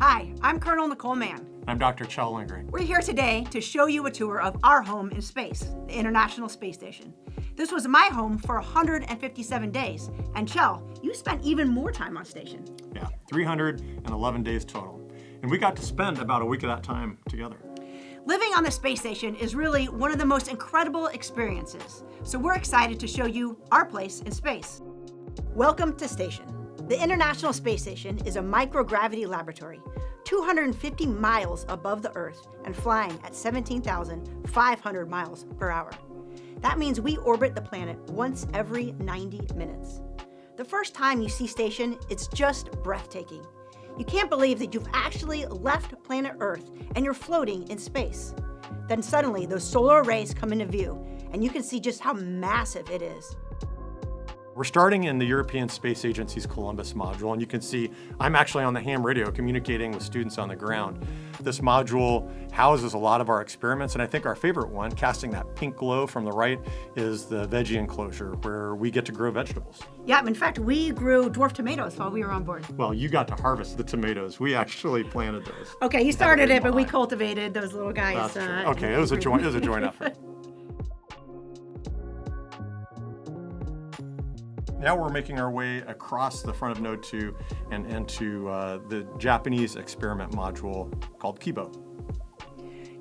Hi, I'm Colonel Nicole Mann. I'm Dr. Kjell Lindgren. We're here today to show you a tour of our home in space, the International Space Station. This was my home for 157 days, and Kjell, you spent even more time on station. Yeah, 311 days total. And we got to spend about a week of that time together. Living on the space station is really one of the most incredible experiences, so we're excited to show you our place in space. Welcome to Station. The International Space Station is a microgravity laboratory, 250 miles above the Earth and flying at 17,500 miles per hour. That means we orbit the planet once every 90 minutes. The first time you see Station, it's just breathtaking. You can't believe that you've actually left planet Earth and you're floating in space. Then suddenly those solar arrays come into view and you can see just how massive it is. We're starting in the European Space Agency's Columbus module, and you can see I'm actually on the ham radio communicating with students on the ground. This module houses a lot of our experiments, and I think our favorite one, casting that pink glow from the right, is the veggie enclosure where we get to grow vegetables. Yeah, in fact, we grew dwarf tomatoes while we were on board. Well, you got to harvest the tomatoes. We actually planted those. Okay, you started it, but we cultivated those little guys. That's true. Okay, it was a joint effort. Now we're making our way across the front of Node 2 and into the Japanese experiment module called Kibo.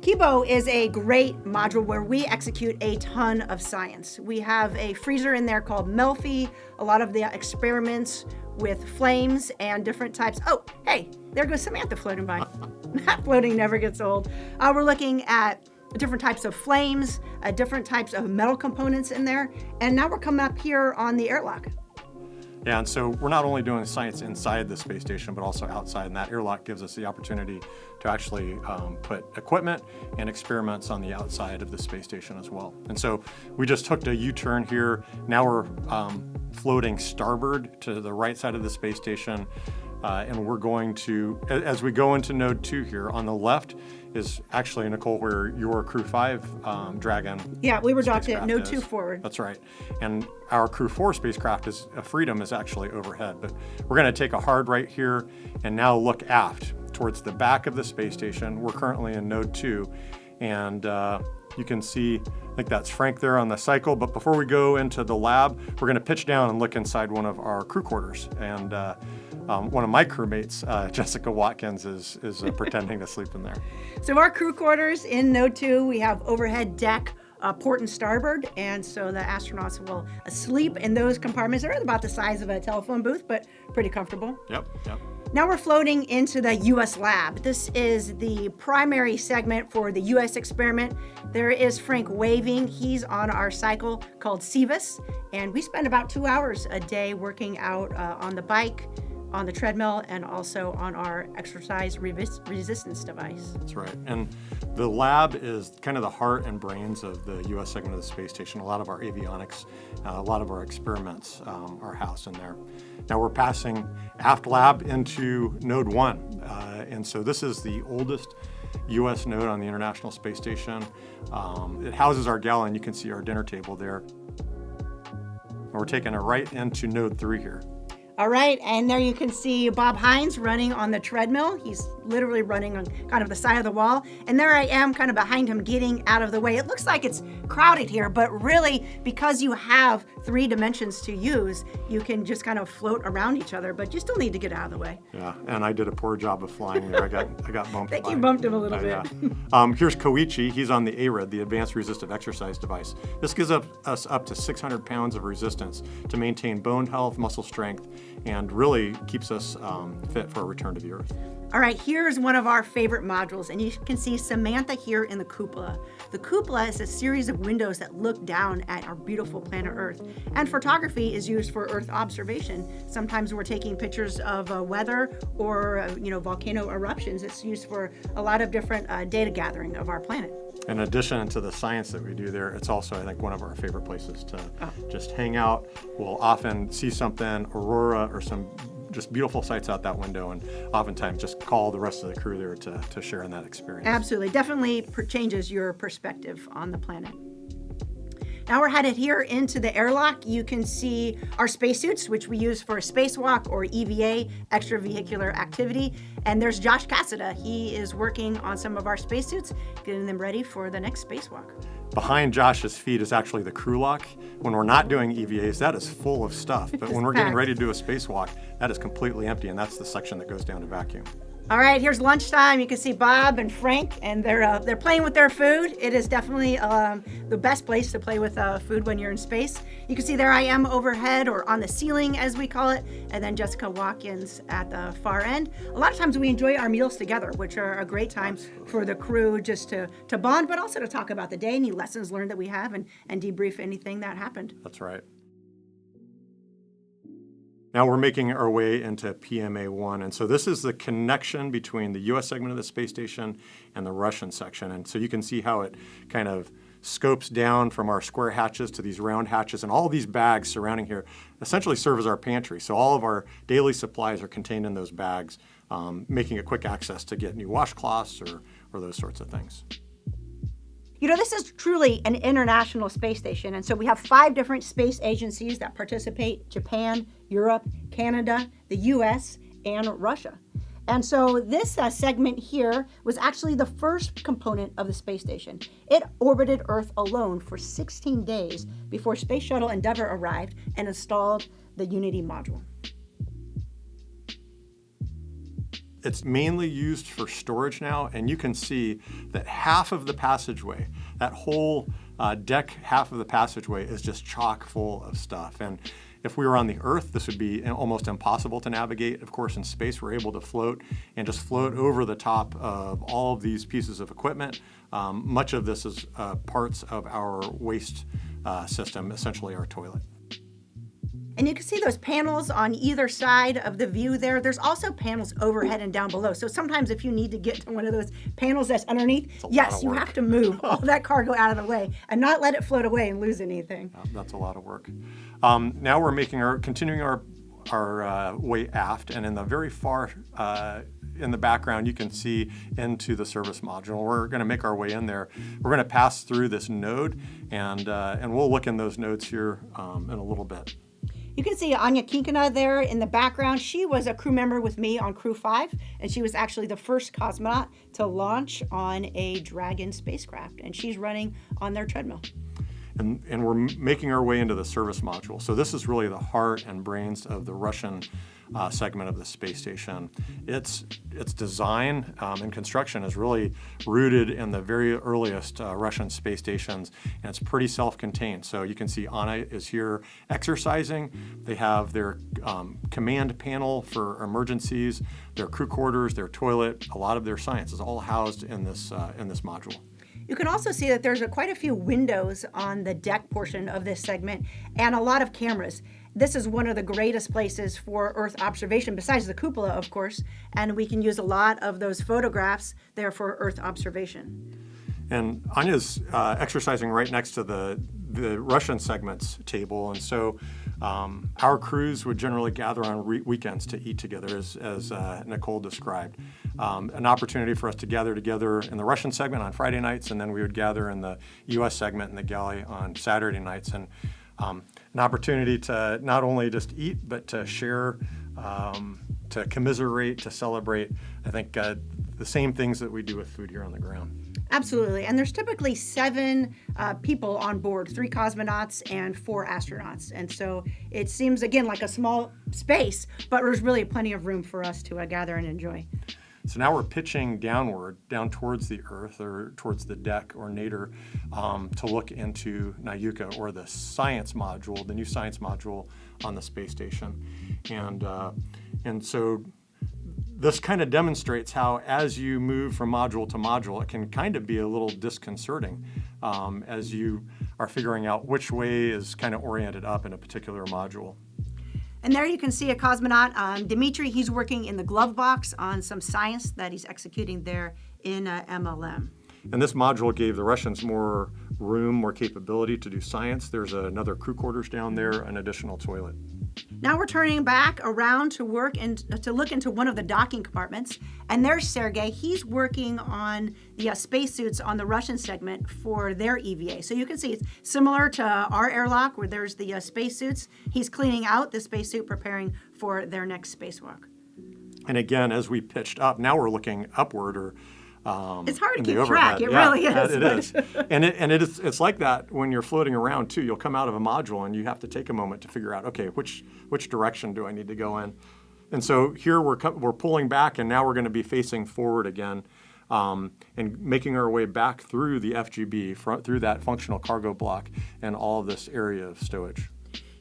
Kibo is a great module where we execute a ton of science. We have a freezer in there called Melfi, a lot of the experiments with flames and different types. Oh, hey, there goes Samantha floating by. That floating never gets old. We're looking at different types of flames, different types of metal components in there, and now we're coming up here on the airlock. Yeah, and so we're not only doing science inside the space station, but also outside, and that airlock gives us the opportunity to actually put equipment and experiments on the outside of the space station as well. And so we just hooked a U-turn here. Now we're floating starboard to the right side of the space station, and we're going to, as we go into Node 2 here, on the left is actually, Nicole, where your Crew 5 Dragon. Yeah, we were docked at Node 2 forward. That's right. And our Crew 4 spacecraft is Freedom is actually overhead. But we're going to take a hard right here and now look aft towards the back of the space station. We're currently in Node 2, and you can see, I think that's Frank there on the cycle. But before we go into the lab, we're going to pitch down and look inside one of our crew quarters. And one of my crewmates, Jessica Watkins, is pretending to sleep in there. So our crew quarters in Node 2, we have overhead deck, port and starboard, and so the astronauts will sleep in those compartments. They're about the size of a telephone booth, but pretty comfortable. Yep. Now we're floating into the U.S. lab. This is the primary segment for the U.S. experiment. There is Frank waving. He's on our cycle called Cevis, and we spend about 2 hours a day working out on the bike, on the treadmill, and also on our exercise resistance device. That's right. And the lab is kind of the heart and brains of the U.S. segment of the space station. A lot of our avionics, a lot of our experiments are housed in there. Now we're passing aft lab into Node 1. And so this is the oldest U.S. node on the International Space Station. It houses our galley, and you can see our dinner table there. And we're taking it right into Node 3 here. All right, and there you can see Bob Hines running on the treadmill. He's literally running on kind of the side of the wall. And there I am kind of behind him getting out of the way. It looks like it's crowded here, but really because you have 3 dimensions to use, you can just kind of float around each other, but you still need to get out of the way. Yeah, and I did a poor job of flying there. I got bumped. I think you bumped him a little bit. Yeah. Here's Koichi. He's on the ARED, the Advanced Resistive Exercise Device. This gives us up to 600 pounds of resistance to maintain bone health, muscle strength, and really keeps us fit for a return to the Earth. All right, here's one of our favorite modules, and you can see Samantha here in the cupola. The cupola is a series of windows that look down at our beautiful planet Earth, and photography is used for Earth observation. Sometimes we're taking pictures of weather or volcano eruptions. It's used for a lot of different data gathering of our planet. In addition to the science that we do there, it's also, I think, one of our favorite places to just hang out. We'll often see something, aurora or some just beautiful sights out that window, and oftentimes just call the rest of the crew there to share in that experience. Absolutely. Definitely changes your perspective on the planet. Now we're headed here into the airlock. You can see our spacesuits, which we use for spacewalk or EVA, extravehicular activity. And there's Josh Cassada. He is working on some of our spacesuits, getting them ready for the next spacewalk. Behind Josh's feet is actually the crew lock. When we're not doing EVAs, that is full of stuff. But when we're getting ready to do a spacewalk, that is completely empty, and that's the section that goes down to vacuum. All right, here's lunchtime. You can see Bob and Frank, and they're playing with their food. It is definitely the best place to play with food when you're in space. You can see there I am overhead, or on the ceiling as we call it, and then Jessica Watkins at the far end. A lot of times we enjoy our meals together, which are a great time for the crew just to bond, but also to talk about the day, any lessons learned that we have, and debrief anything that happened. That's right. Now we're making our way into PMA-1, and so this is the connection between the U.S. segment of the space station and the Russian section. And so you can see how it kind of scopes down from our square hatches to these round hatches, and all these bags surrounding here essentially serve as our pantry. So all of our daily supplies are contained in those bags, making it quick access to get new washcloths or those sorts of things. You know, this is truly an international space station, and so we have 5 different space agencies that participate: Japan, Europe, Canada, the US, and Russia. And so this segment here was actually the first component of the space station. It orbited Earth alone for 16 days before Space Shuttle Endeavour arrived and installed the Unity module. It's mainly used for storage now, and you can see that half of the passageway, that whole deck half of the passageway, is just chock full of stuff. And if we were on the Earth, this would be almost impossible to navigate. Of course, in space, we're able to float and just float over the top of all of these pieces of equipment. Much of this is parts of our waste system, essentially our toilet. And you can see those panels on either side of the view there. There's also panels overhead and down below. So sometimes if you need to get to one of those panels that's underneath, yes, you have to move all that cargo out of the way and not let it float away and lose anything. That's a lot of work. Now we're continuing our way aft, and in the very far in the background, you can see into the service module. We're going to make our way in there. We're going to pass through this node, and we'll look in those nodes here in a little bit. You can see Anya Kinkina there in the background. She was a crew member with me on Crew 5, and she was actually the first cosmonaut to launch on a Dragon spacecraft, and she's running on their treadmill. And we're making our way into the service module. So this is really the heart and brains of the Russian segment of the space station. Its design and construction is really rooted in the very earliest Russian space stations, and it's pretty self-contained. So you can see Anna is here exercising. They have their command panel for emergencies, their crew quarters, their toilet. A lot of their science is all housed in this module. You can also see that there's quite a few windows on the deck portion of this segment and a lot of cameras. This is one of the greatest places for Earth observation, besides the cupola, of course, and we can use a lot of those photographs there for Earth observation. And Anya's exercising right next to the Russian segments table, and so our crews would generally gather on weekends to eat together, as Nicole described. An opportunity for us to gather together in the Russian segment on Friday nights, and then we would gather in the U.S. segment in the galley on Saturday nights. And an opportunity to not only just eat, but to share, to commiserate, to celebrate, I think the same things that we do with food here on the ground. Absolutely. And there's typically 7 people on board, 3 cosmonauts and 4 astronauts. And so it seems, again, like a small space, but there's really plenty of room for us to gather and enjoy. So now we're pitching downward, down towards the Earth or towards the deck or nadir, to look into Nayuka, or the science module, the new science module on the space station. And so this kind of demonstrates how, as you move from module to module, it can kind of be a little disconcerting as you are figuring out which way is kind of oriented up in a particular module. And there you can see a cosmonaut, Dmitry. He's working in the glove box on some science that he's executing there in MLM. And this module gave the Russians more room, more capability to do science. There's another crew quarters down there, an additional toilet. Now we're turning back around to work and to look into one of the docking compartments. And there's Sergey. He's working on the spacesuits on the Russian segment for their EVA. So you can see it's similar to our airlock where there's the spacesuits. He's cleaning out the spacesuit, preparing for their next spacewalk. And again, as we pitched up, now we're looking upward or it's hard to in the keep track. overhead. It Yeah, really is. It is. And it's like that when you're floating around too. You'll come out of a module and you have to take a moment to figure out, okay, which direction do I need to go in? And so here we're pulling back, and now we're going to be facing forward again, and making our way back through the FGB, through that functional cargo block, and all of this area of stowage.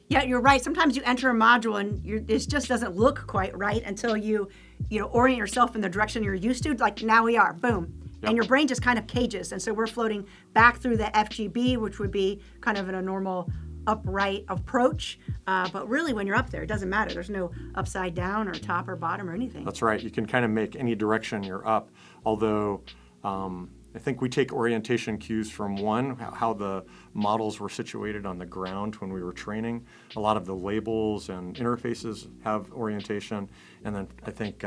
Yeah, you're right. Sometimes you enter a module and it just doesn't look quite right until you orient yourself in the direction you're used to. Like now we are, boom. Yep. And your brain just kind of cages. And so we're floating back through the FGB, which would be kind of in a normal upright approach. But really when you're up there, it doesn't matter. There's no upside down or top or bottom or anything. That's right. You can kind of make any direction you're up, although I think we take orientation cues from how the models were situated on the ground when we were training. A lot of the labels and interfaces have orientation. And then I think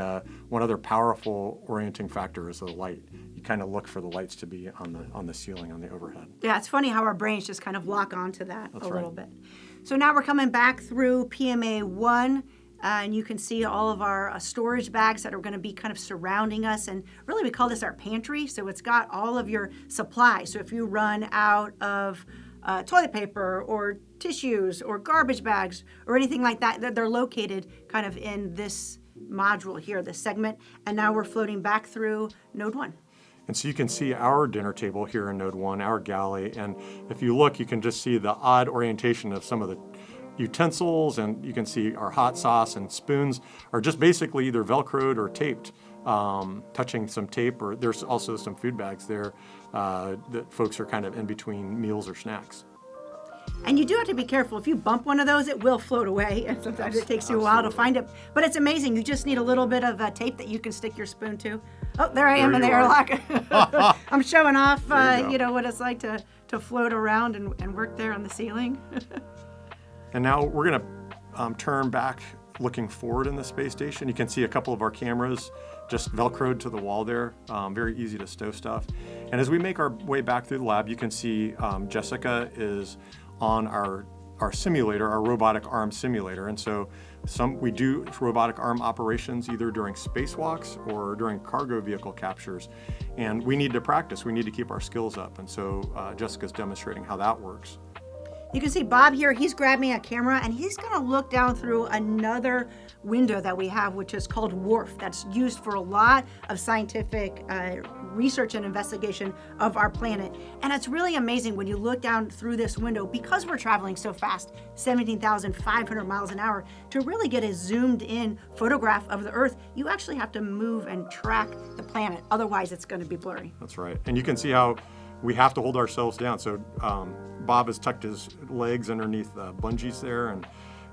one other powerful orienting factor is the light. You kind of look for the lights to be on the ceiling, on the overhead. Yeah, it's funny how our brains just kind of lock onto that That's a little right. bit. So now we're coming back through PMA 1. And you can see all of our storage bags that are going to be kind of surrounding us. And really, we call this our pantry. So it's got all of your supplies. So if you run out of toilet paper or tissues or garbage bags or anything like that, they're located kind of in this module here, this segment. And now we're floating back through Node 1. And so you can see our dinner table here in Node 1, our galley. And if you look, you can just see the odd orientation of some of the utensils, and you can see our hot sauce and spoons are just basically either Velcroed or taped, touching some tape, or there's also some food bags there that folks are kind of in between meals or snacks. And you do have to be careful. If you bump one of those, it will float away, and sometimes it takes you a while to find it. But it's amazing. You just need a little bit of tape that you can stick your spoon to. Oh, there I am in the airlock. I'm showing off, what it's like to float around and work there on the ceiling. And now we're going to turn back looking forward in the space station. You can see a couple of our cameras just Velcroed to the wall there, very easy to stow stuff. And as we make our way back through the lab, you can see Jessica is on our simulator, our robotic arm simulator. And so we do robotic arm operations either during spacewalks or during cargo vehicle captures. And we need to practice, we need to keep our skills up. And so Jessica's demonstrating how that works. You can see Bob here, he's grabbing a camera and he's gonna look down through another window that we have, which is called WRF. That's used for a lot of scientific research and investigation of our planet. And it's really amazing when you look down through this window, because we're traveling so fast, 17,500 miles an hour, to really get a zoomed in photograph of the Earth, you actually have to move and track the planet. Otherwise, it's gonna be blurry. That's right. And you can see how we have to hold ourselves down. So Bob has tucked his legs underneath bungees there,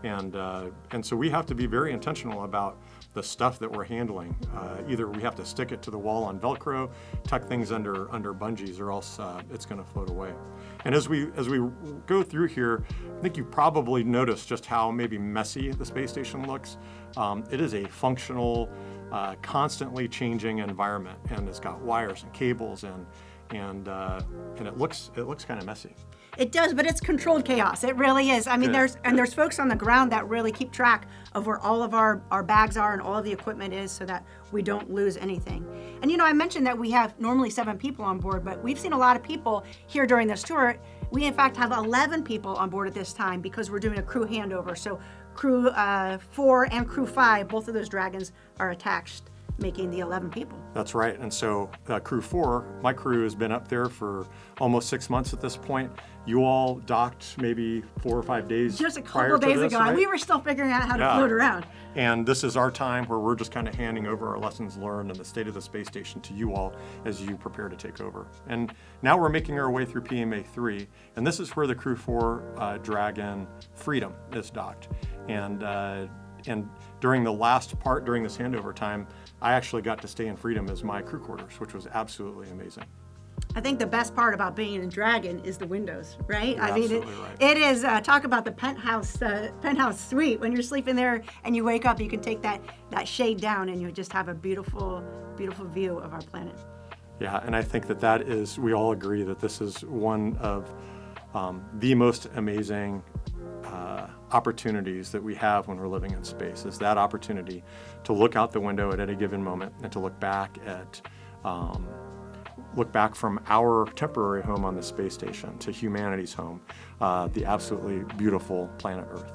and so we have to be very intentional about the stuff that we're handling. Either we have to stick it to the wall on Velcro, tuck things under bungees, or else it's going to float away. And as we go through here, I think you probably noticed just how maybe messy the space station looks. It is a functional, constantly changing environment, and it's got wires and cables and it looks kind of messy. It does, but it's controlled chaos. It really is. I mean, Good. there's folks on the ground that really keep track of where all of our bags are and all of the equipment is, so that we don't lose anything. And I mentioned that we have normally 7 people on board, but we've seen a lot of people here during this tour. We in fact have 11 people on board at this time because we're doing a crew handover. So crew 4 and crew 5, both of those Dragons are attached, making the 11 people. That's right. And so crew 4, my crew has been up there for almost 6 months at this point. You all docked maybe 4 or 5 days Just a prior couple to days this, ago. right? We were still figuring out how to float around. And this is our time where we're just kind of handing over our lessons learned and the state of the space station to you all as you prepare to take over. And now we're making our way through PMA 3, and this is where the crew 4 Dragon Freedom is docked. And during the last part, during this handover time, I actually got to stay in Freedom as my crew quarters, which was absolutely amazing. I think the best part about being in Dragon is the windows, right? You're I mean, absolutely right. it is, talk about the penthouse suite. When you're sleeping there and you wake up, you can take that shade down and you just have a beautiful, beautiful view of our planet. Yeah, and I think that is, we all agree that this is one of the most amazing opportunities that we have when we're living in space, is that opportunity to look out the window at any given moment and to look back from our temporary home on the space station to humanity's home, the absolutely beautiful planet Earth.